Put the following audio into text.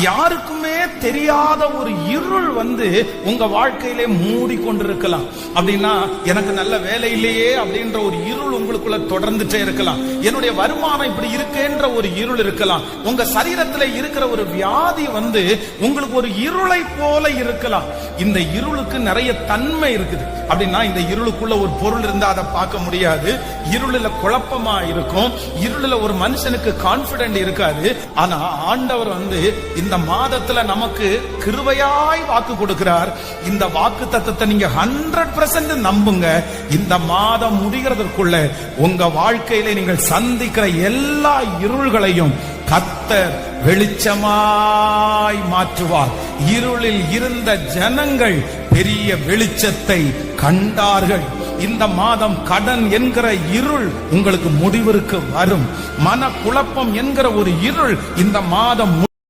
யாருக்குமே தெரியாத ஒரு இருள் உங்க வாழ்க்கையிலே மூடி கொண்டிருக்கலாம். அப்படின்னா எனக்கு நல்ல வேலை இல்லையே அப்படின்ற ஒரு இருள் உங்களுக்குள்ள தொடர்ந்துட்டே இருக்கலாம். என்னுடைய வருமானம் இப்படி இருக்கேன்ற ஒரு இருள் இருக்கலாம். உங்க சரீரத்துல இருக்கிற ஒரு வியாதி உங்களுக்கு ஒரு இருளை போல இருக்கலாம். இந்த இருளுக்கு நிறைய தன்மை இருக்குது. அப்படின்னா இந்த இருளுக்குள்ள ஒரு பொருள் இருந்தா அதை பார்க்க முடியாது. இருளுல குழப்பமா இருக்கும். இருளுல ஒரு மனுஷனுக்கு கான்பிடென்ட் இருக்காது. ஆனா ஆண்டவர் இந்த மாதத்துல நமக்கு கிருபையாய் வாக்கு கொடுக்கிறார். இந்த வாக்கு தத்தத்தை நீங்க 100% நம்புங்க. இந்த மாதம் முடிகிறதற்குள்ள உங்க வாழ்க்கையில நீங்கள் சந்திக்கிற எல்லா இருள்களையும் கர்த்தர் வெளிச்சமாய் மாற்றுவார். இருளில் இருந்த ஜனங்கள் பெரிய வெளிச்சத்தை கண்டார்கள். இந்த மாதம் கடன் என்கிற இருள் உங்களுக்கு முடிவிற்கு வரும். மன குழப்பம் என்கிற ஒரு இருள் இந்த மாதம்